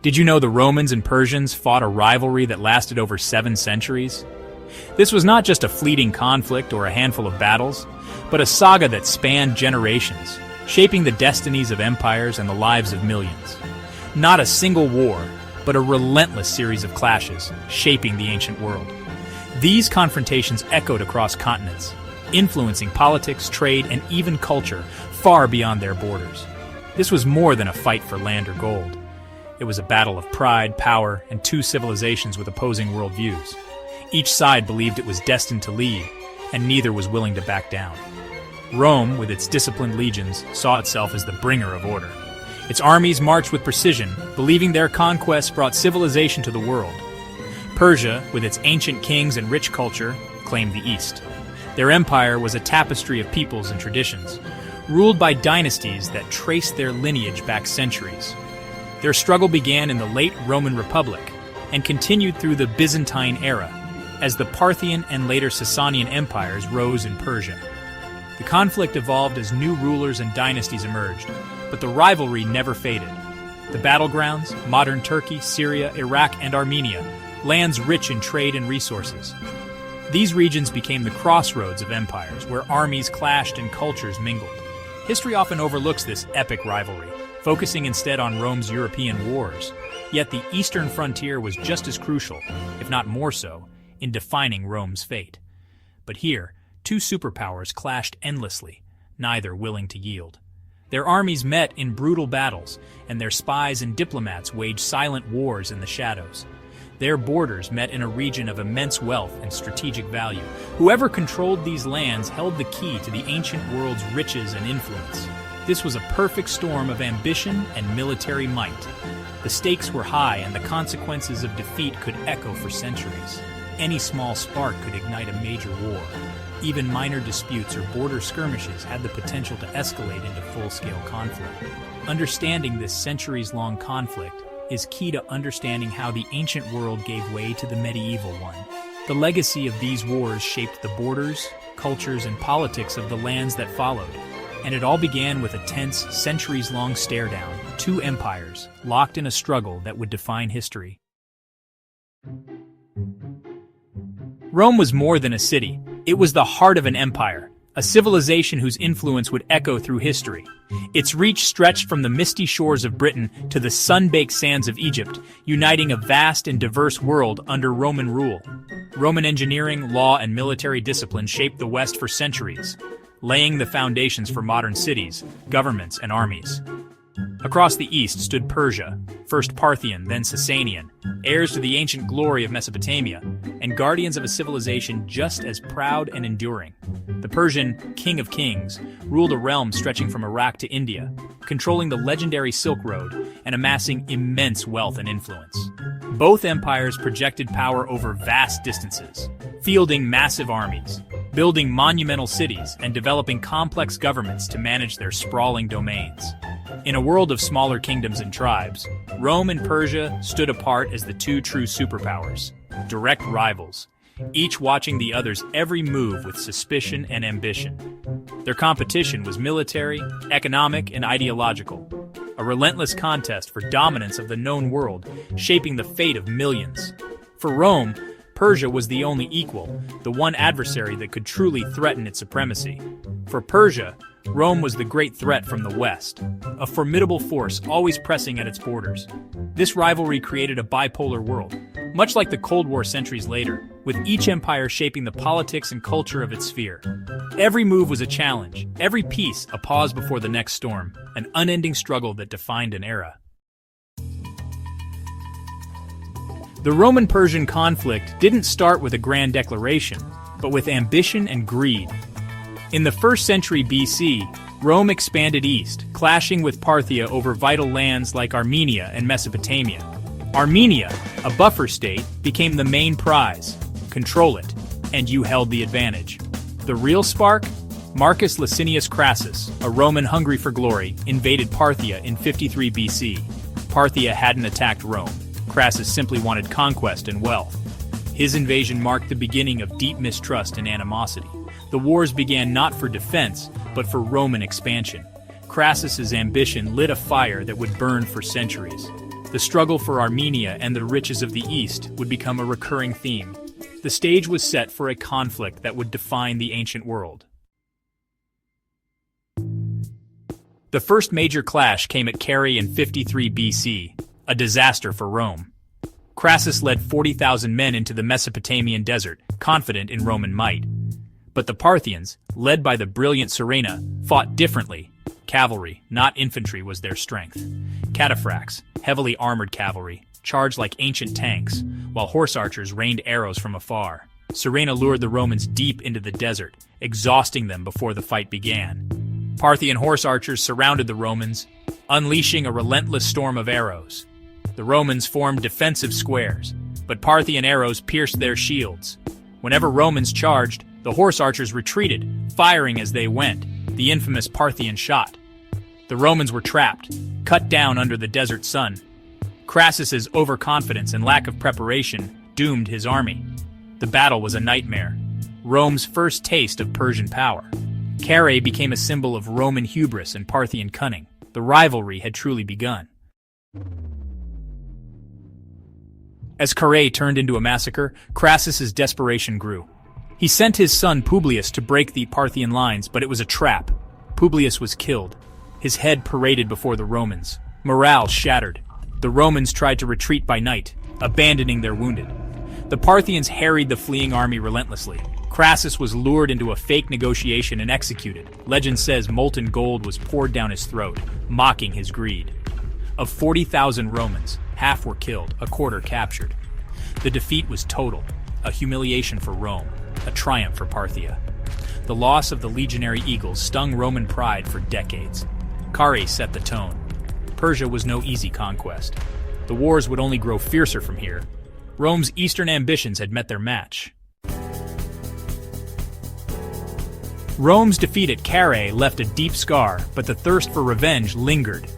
Did you know the Romans and Persians fought a rivalry that lasted over 7 centuries? This was not just a fleeting conflict or a handful of battles, but a saga that spanned generations, shaping the destinies of empires and the lives of millions. Not a single war, but a relentless series of clashes, shaping the ancient world. These confrontations echoed across continents, influencing politics, trade, and even culture far beyond their borders. This was more than a fight for land or gold. It was a battle of pride, power, and 2 civilizations with opposing worldviews. Each side believed it was destined to lead, and neither was willing to back down. Rome, with its disciplined legions, saw itself as the bringer of order. Its armies marched with precision, believing their conquests brought civilization to the world. Persia, with its ancient kings and rich culture, claimed the East. Their empire was a tapestry of peoples and traditions, ruled by dynasties that traced their lineage back centuries. Their struggle began in the late Roman Republic and continued through the Byzantine era, as the Parthian and later Sasanian empires rose in Persia. The conflict evolved as new rulers and dynasties emerged, but the rivalry never faded. The battlegrounds, modern Turkey, Syria, Iraq, and Armenia, lands rich in trade and resources. These regions became the crossroads of empires, where armies clashed and cultures mingled. History often overlooks this epic rivalry, focusing instead on Rome's European wars. Yet the eastern frontier was just as crucial, if not more so, in defining Rome's fate. But here, 2 superpowers clashed endlessly, neither willing to yield. Their armies met in brutal battles, and their spies and diplomats waged silent wars in the shadows. Their borders met in a region of immense wealth and strategic value. Whoever controlled these lands held the key to the ancient world's riches and influence. This was a perfect storm of ambition and military might. The stakes were high, and the consequences of defeat could echo for centuries. Any small spark could ignite a major war. Even minor disputes or border skirmishes had the potential to escalate into full-scale conflict. Understanding this centuries-long conflict is key to understanding how the ancient world gave way to the medieval one. The legacy of these wars shaped the borders, cultures, and politics of the lands that followed. And it all began with a tense, centuries-long stare-down, 2 empires, locked in a struggle that would define history. Rome was more than a city. It was the heart of an empire, a civilization whose influence would echo through history. Its reach stretched from the misty shores of Britain to the sun-baked sands of Egypt, uniting a vast and diverse world under Roman rule. Roman engineering, law, and military discipline shaped the West for centuries, laying the foundations for modern cities, governments, and armies. Across the east stood Persia, first Parthian, then Sasanian, heirs to the ancient glory of Mesopotamia, and guardians of a civilization just as proud and enduring. The Persian King of Kings ruled a realm stretching from Iraq to India, controlling the legendary Silk Road and amassing immense wealth and influence. Both empires projected power over vast distances, fielding massive armies, building monumental cities, and developing complex governments to manage their sprawling domains. In a world of smaller kingdoms and tribes, Rome and Persia stood apart as the 2 true superpowers, direct rivals, each watching the other's every move with suspicion and ambition. Their competition was military, economic, and ideological, a relentless contest for dominance of the known world, shaping the fate of millions. For Rome, Persia was the only equal, the one adversary that could truly threaten its supremacy. For Persia, Rome was the great threat from the West, a formidable force always pressing at its borders. This rivalry created a bipolar world, much like the Cold War centuries later, with each empire shaping the politics and culture of its sphere. Every move was a challenge, every peace a pause before the next storm, an unending struggle that defined an era. The Roman-Persian conflict didn't start with a grand declaration, but with ambition and greed. In the 1st century BC, Rome expanded east, clashing with Parthia over vital lands like Armenia and Mesopotamia. Armenia, a buffer state, became the main prize. Control it, and you held the advantage. The real spark? Marcus Licinius Crassus, a Roman hungry for glory, invaded Parthia in 53 BC. Parthia hadn't attacked Rome. Crassus simply wanted conquest and wealth. His invasion marked the beginning of deep mistrust and animosity. The wars began not for defense, but for Roman expansion. Crassus's ambition lit a fire that would burn for centuries. The struggle for Armenia and the riches of the East would become a recurring theme. The stage was set for a conflict that would define the ancient world. The first major clash came at Carrhae in 53 BC, a disaster for Rome. Crassus led 40,000 men into the Mesopotamian desert, confident in Roman might. But the Parthians, led by the brilliant Surena, fought differently. Cavalry, not infantry, was their strength. Cataphracts, heavily armored cavalry, charged like ancient tanks, while horse archers rained arrows from afar. Surena lured the Romans deep into the desert, exhausting them before the fight began. Parthian horse archers surrounded the Romans, unleashing a relentless storm of arrows. The Romans formed defensive squares, but Parthian arrows pierced their shields. Whenever Romans charged, the horse archers retreated, firing as they went, the infamous Parthian shot. The Romans were trapped, cut down under the desert sun. Crassus's overconfidence and lack of preparation doomed his army. The battle was a nightmare, Rome's first taste of Persian power. Carrhae became a symbol of Roman hubris and Parthian cunning. The rivalry had truly begun. As Carrhae turned into a massacre, Crassus's desperation grew. He sent his son Publius to break the Parthian lines, but it was a trap. Publius was killed, his head paraded before the Romans. Morale shattered. The Romans tried to retreat by night, abandoning their wounded. The Parthians harried the fleeing army relentlessly. Crassus was lured into a fake negotiation and executed. Legend says molten gold was poured down his throat, mocking his greed. Of 40,000 Romans, half were killed, a quarter captured. The defeat was total, a humiliation for Rome, a triumph for Parthia. The loss of the legionary eagles stung Roman pride for decades. Carrhae set the tone. Persia was no easy conquest. The wars would only grow fiercer from here. Rome's eastern ambitions had met their match. Rome's defeat at Carrhae left a deep scar, but the thirst for revenge lingered.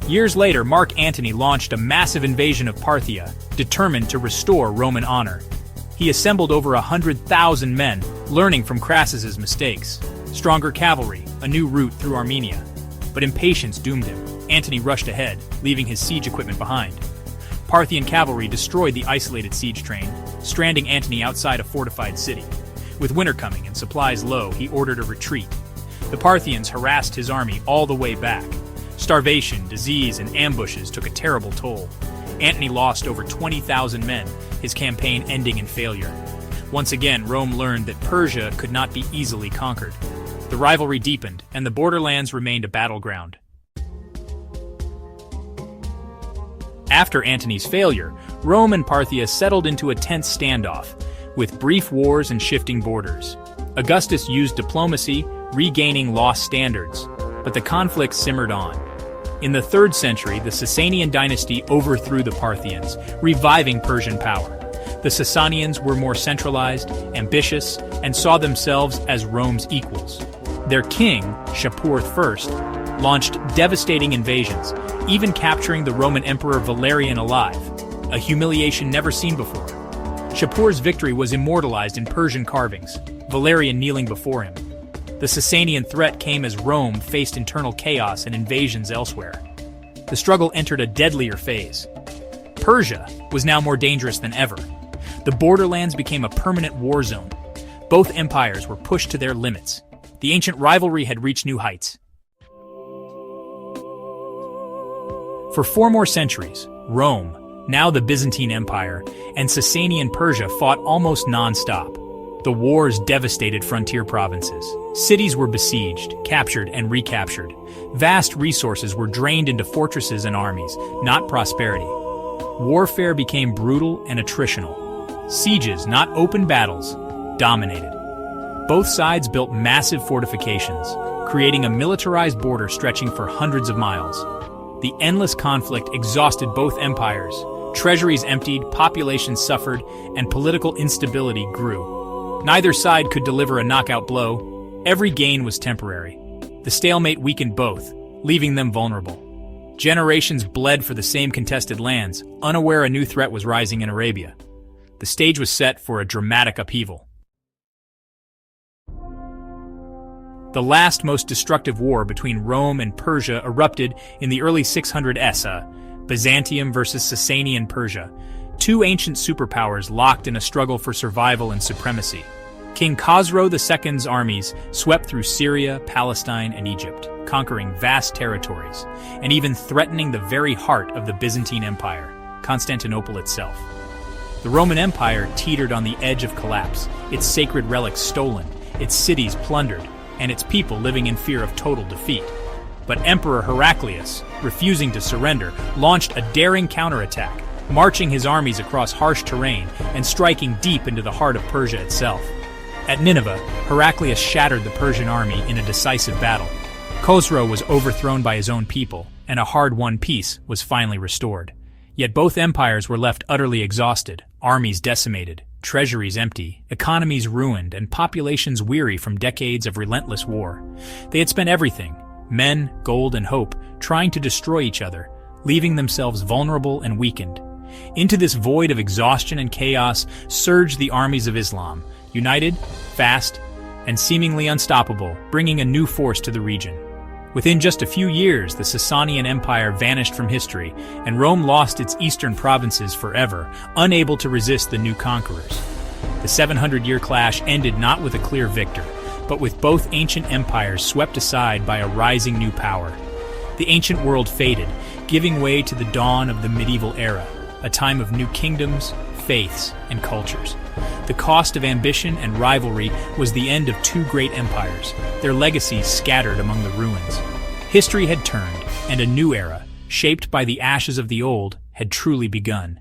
Years later, Mark Antony launched a massive invasion of Parthia, determined to restore Roman honor. He assembled over 100,000 men, learning from Crassus's mistakes. Stronger cavalry, a new route through Armenia. But impatience doomed him. Antony rushed ahead, leaving his siege equipment behind. Parthian cavalry destroyed the isolated siege train, stranding Antony outside a fortified city. With winter coming and supplies low, he ordered a retreat. The Parthians harassed his army all the way back. Starvation, disease, and ambushes took a terrible toll. Antony lost over 20,000 men, his campaign ending in failure. Once again, Rome learned that Persia could not be easily conquered. The rivalry deepened, and the borderlands remained a battleground. After Antony's failure, Rome and Parthia settled into a tense standoff, with brief wars and shifting borders. Augustus used diplomacy, regaining lost standards, but the conflict simmered on. In the 3rd century, the Sasanian dynasty overthrew the Parthians, reviving Persian power. The Sasanians were more centralized, ambitious, and saw themselves as Rome's equals. Their king, Shapur I, launched devastating invasions, even capturing the Roman Emperor Valerian alive, a humiliation never seen before. Shapur's victory was immortalized in Persian carvings, Valerian kneeling before him. The Sasanian threat came as Rome faced internal chaos and invasions elsewhere. The struggle entered a deadlier phase. Persia was now more dangerous than ever. The borderlands became a permanent war zone. Both empires were pushed to their limits. The ancient rivalry had reached new heights. For 4 more centuries, Rome, now the Byzantine Empire, and Sasanian Persia fought almost non-stop. The wars devastated frontier provinces. Cities were besieged, captured, and recaptured. Vast resources were drained into fortresses and armies, not prosperity. Warfare became brutal and attritional. Sieges, not open battles, dominated. Both sides built massive fortifications, creating a militarized border stretching for hundreds of miles. The endless conflict exhausted both empires. Treasuries emptied, populations suffered, and political instability grew. Neither side could deliver a knockout blow. Every gain was temporary. The stalemate weakened both, leaving them vulnerable. Generations bled for the same contested lands, unaware a new threat was rising in Arabia. The stage was set for a dramatic upheaval. The last most destructive war between Rome and Persia erupted in the early 600s. Byzantium versus Sasanian Persia, two ancient superpowers locked in a struggle for survival and supremacy. King Khosrow II's armies swept through Syria, Palestine, and Egypt, conquering vast territories, and even threatening the very heart of the Byzantine Empire, Constantinople itself. The Roman Empire teetered on the edge of collapse, its sacred relics stolen, its cities plundered, and its people living in fear of total defeat. But Emperor Heraclius, refusing to surrender, launched a daring counterattack, marching his armies across harsh terrain and striking deep into the heart of Persia itself. At Nineveh, Heraclius shattered the Persian army in a decisive battle. Khosrow was overthrown by his own people, and a hard-won peace was finally restored. Yet both empires were left utterly exhausted, armies decimated, treasuries empty, economies ruined, and populations weary from decades of relentless war. They had spent everything, men, gold, and hope, trying to destroy each other, leaving themselves vulnerable and weakened. Into this void of exhaustion and chaos surged the armies of Islam, united, fast, and seemingly unstoppable, bringing a new force to the region. Within just a few years, the Sasanian Empire vanished from history, and Rome lost its eastern provinces forever, unable to resist the new conquerors. The 700-year clash ended not with a clear victor, but with both ancient empires swept aside by a rising new power. The ancient world faded, giving way to the dawn of the medieval era, a time of new kingdoms, faiths, and cultures. The cost of ambition and rivalry was the end of two great empires, their legacies scattered among the ruins. History had turned, and a new era, shaped by the ashes of the old, had truly begun.